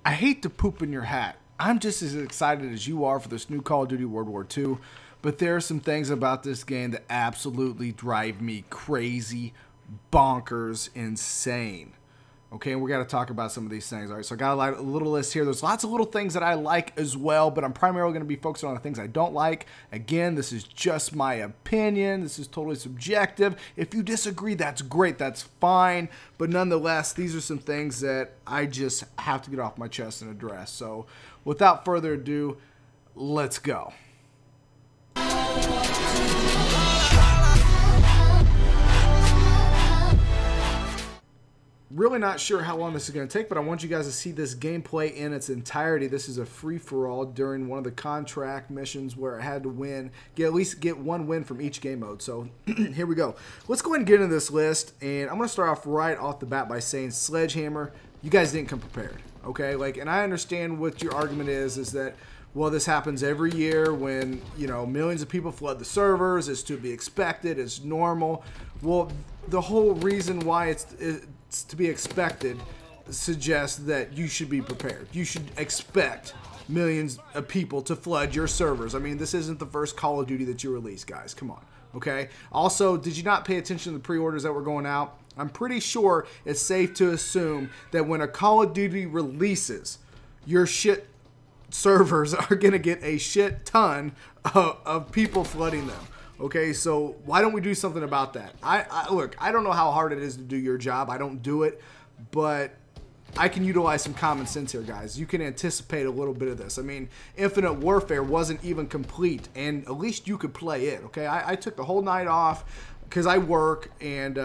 I hate to poop in your hat. I'm just as excited as you are for this new Call of Duty World War II, but there are some things about this game that absolutely drive me crazy, bonkers, insane. Okay, and we got to talk about some of these things. All right, so I got a little list here. There's lots of little things that I like as well, but I'm primarily going to be focusing on the things I don't like. Again, this is just my opinion. This is totally subjective. If you disagree, that's great. That's fine. But nonetheless, these are some things that I just have to get off my chest and address. So without further ado, let's go. Really not sure how long this is going to take, but I want you guys to see this gameplay in its entirety. This is a free-for-all during one of the contract missions where I had to win, at least get one win from each game mode. So here we go. Let's go ahead and get into this list, and I'm going to start off right off the bat by saying Sledgehammer, you guys didn't come prepared, okay? And I understand what your argument is that, well, this happens every year when, millions of people flood the servers. It's to be expected. It's normal. Well, the whole reason why it's to be expected suggests that you should be prepared. You should expect millions of people to flood your servers. I mean, this isn't the first Call of Duty that you released, guys. Come on, okay? Also, did you not pay attention to the pre-orders that were going out? I'm pretty sure it's safe to assume that when a Call of Duty releases, your shit servers are going to get a shit ton of people flooding them. Okay, so why don't we do something about that? Look, I don't know how hard it is to do your job. I don't do it, but I can utilize some common sense here, guys. You can anticipate a little bit of this. I mean, Infinite Warfare wasn't even complete, and at least you could play it, okay? I took the whole night off because I work, and,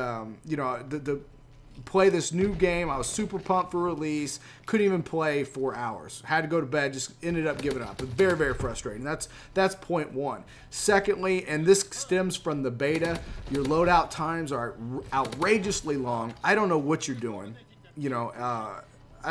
play this new game. I was super pumped for release. Couldn't even play 4 hours. Had to go to bed. Just ended up giving up. It's very, very frustrating. That's point one. Secondly, and this stems from the beta, your loadout times are outrageously long. I don't know what you're doing. I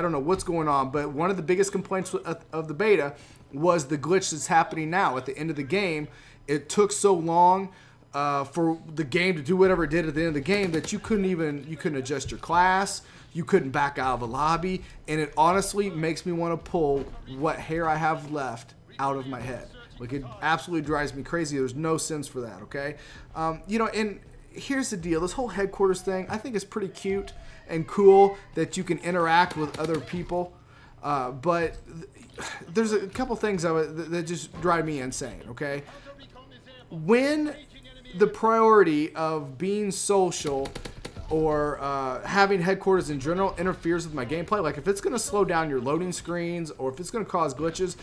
don't know what's going on, but one of the biggest complaints of the beta was the glitch that's happening now at the end of the game. It took so long for the game to do whatever it did at the end of the game that you couldn't adjust your class, you couldn't back out of a lobby, and it honestly makes me want to pull what hair I have left out of my head. It absolutely drives me crazy. There's no sense for that, okay? And here's the deal. This whole headquarters thing, I think is pretty cute and cool that you can interact with other people, but there's a couple things that just drive me insane, okay? When the priority of being social or having headquarters in general interferes with my gameplay, like if it's going to slow down your loading screens or if it's going to cause glitches,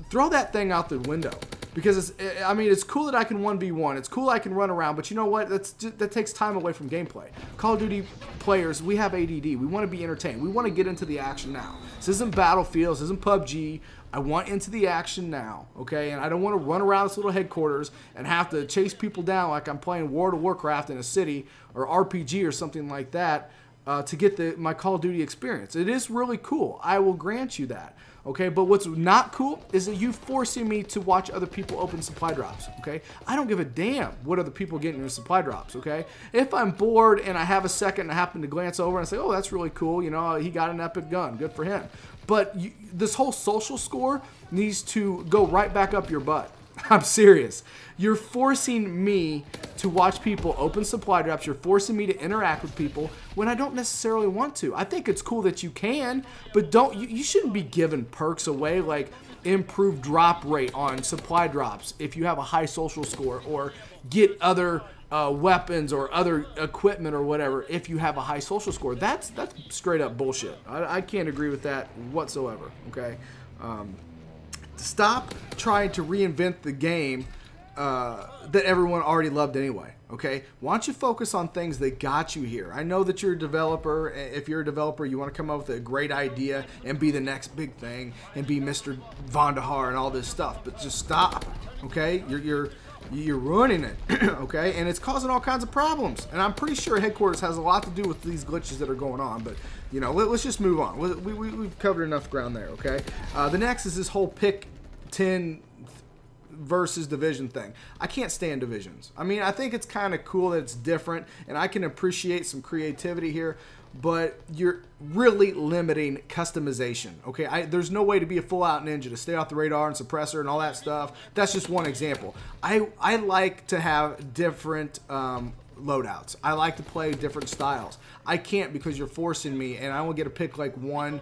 throw that thing out the window. Because it's cool that I can 1v1. It's cool I can run around, but you know what? That takes time away from gameplay. Call of Duty players, we have ADD. We want to be entertained. We want to get into the action now. This isn't Battlefield. This isn't PUBG. I want into the action now, okay? And I don't want to run around this little headquarters and have to chase people down like I'm playing World of Warcraft in a city or RPG or something like that to get my Call of Duty experience. It is really cool. I will grant you that, okay? But what's not cool is that you forcing me to watch other people open supply drops, okay? I don't give a damn what other people get in their supply drops, okay? If I'm bored and I have a second and I happen to glance over and say, oh, that's really cool, he got an epic gun, good for him. But this whole social score needs to go right back up your butt. I'm serious. You're forcing me to watch people open supply drops. You're forcing me to interact with people when I don't necessarily want to. I think it's cool that you can, but you shouldn't be giving perks away like improved drop rate on supply drops if you have a high social score, or get other weapons or other equipment or whatever if you have a high social score. That's straight up bullshit. I can't agree with that whatsoever, okay? Stop trying to reinvent the game that everyone already loved anyway, okay? Why don't you focus on things that got you here? I know that you're a developer. If you're a developer, you want to come up with a great idea and be the next big thing and be Mr. Vandahar and all this stuff, but just stop, okay? You're ruining it, okay? And it's causing all kinds of problems. And I'm pretty sure headquarters has a lot to do with these glitches that are going on. But, let's just move on. We've covered enough ground there, okay? The next is this whole pick 10 versus division thing. I can't stand divisions. I mean, I think it's kind of cool that it's different, and I can appreciate some creativity here. but you're really limiting customization. Okay, there's no way to be a full-out ninja, to stay off the radar and suppressor and all that stuff. That's just one example. I like to have different loadouts. I like to play different styles. I can't because you're forcing me, and I only get to pick like one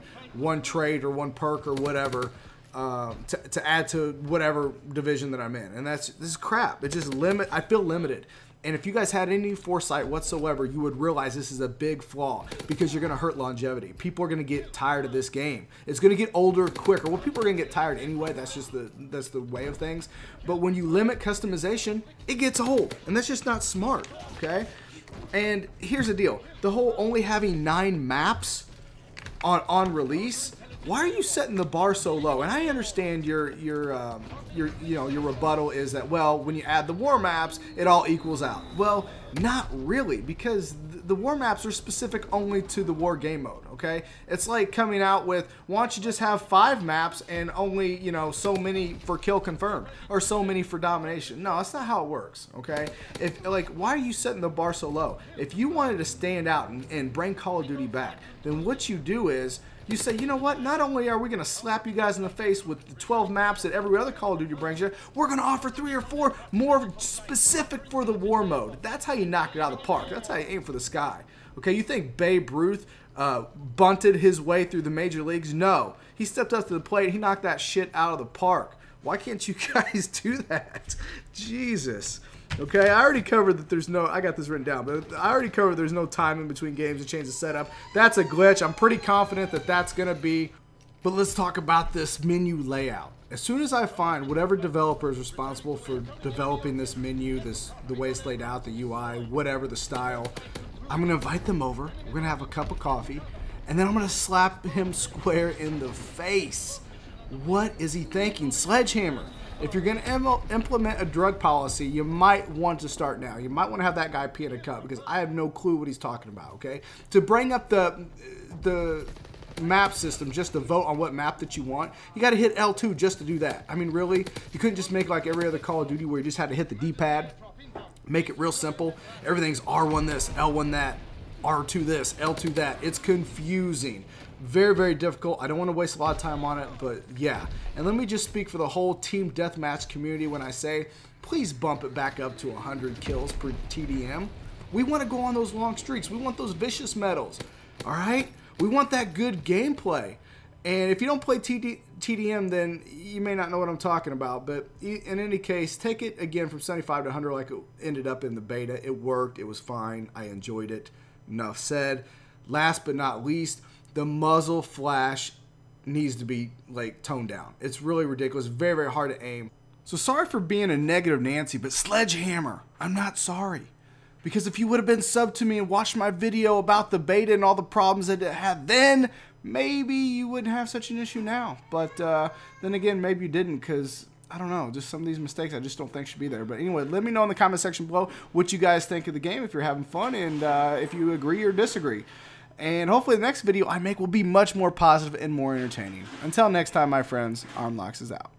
trait or one perk or whatever to add to whatever division that I'm in. And this is crap. It just I feel limited. And if you guys had any foresight whatsoever, you would realize this is a big flaw, because you're going to hurt longevity. People are going to get tired of this game. It's going to get older quicker. Well, people are going to get tired anyway. That's just the way of things. But when you limit customization, it gets old, and that's just not smart. Okay. And here's the deal: the whole only having 9 maps on release. Why are you setting the bar so low? And I understand your rebuttal is that, well, when you add the war maps, it all equals out. Well, not really, because the war maps are specific only to the war game mode. Okay, it's like coming out with, why don't you just have 5 maps and only so many for kill confirmed or so many for domination? No, that's not how it works. Okay, why are you setting the bar so low? If you wanted to stand out and bring Call of Duty back, then what you do is, you say, you know what, not only are we going to slap you guys in the face with the 12 maps that every other Call of Duty brings you, we're going to offer 3 or 4 more specific for the war mode. That's how you knock it out of the park. That's how you aim for the sky. Okay, you think Babe Ruth bunted his way through the major leagues? No. He stepped up to the plate. He knocked that shit out of the park. Why can't you guys do that? Jesus. Okay, I already covered that I got this written down, but I already covered there's no time in between games to change the setup. That's a glitch. I'm pretty confident that that's going to be. But let's talk about this menu layout. As soon as I find whatever developer is responsible for developing this menu, the way it's laid out, the UI, whatever the style, I'm going to invite them over. We're going to have a cup of coffee, and then I'm going to slap him square in the face. What is he thinking? Sledgehammer. If you're going to implement a drug policy, you might want to start now. You might want to have that guy pee in a cup, because I have no clue what he's talking about, okay? To bring up the map system just to vote on what map that you want, you got to hit L2 just to do that. I mean, really? You couldn't just make like every other Call of Duty where you just had to hit the D-pad, make it real simple. Everything's R1 this, L1 that, R2 this, L2 that. It's confusing. Very, very difficult. I don't want to waste a lot of time on it, but yeah. And let me just speak for the whole team deathmatch community when I say, please bump it back up to 100 kills per TDM. We want to go on those long streaks. We want those vicious medals. All right? We want that good gameplay. And if you don't play TDM, then you may not know what I'm talking about. But in any case, take it again from 75 to 100 like it ended up in the beta. It worked. It was fine. I enjoyed it. Enough said. Last but not least, the muzzle flash needs to be like toned down. It's really ridiculous. Very, very hard to aim. So sorry for being a negative Nancy, but Sledgehammer, I'm not sorry. Because if you would have been subbed to me and watched my video about the beta and all the problems that it had then, maybe you wouldn't have such an issue now. But then again, maybe you didn't, because I don't know, just some of these mistakes I just don't think should be there. But anyway, let me know in the comment section below what you guys think of the game, if you're having fun, and if you agree or disagree. And hopefully the next video I make will be much more positive and more entertaining. Until next time, my friends, Armlocks is out.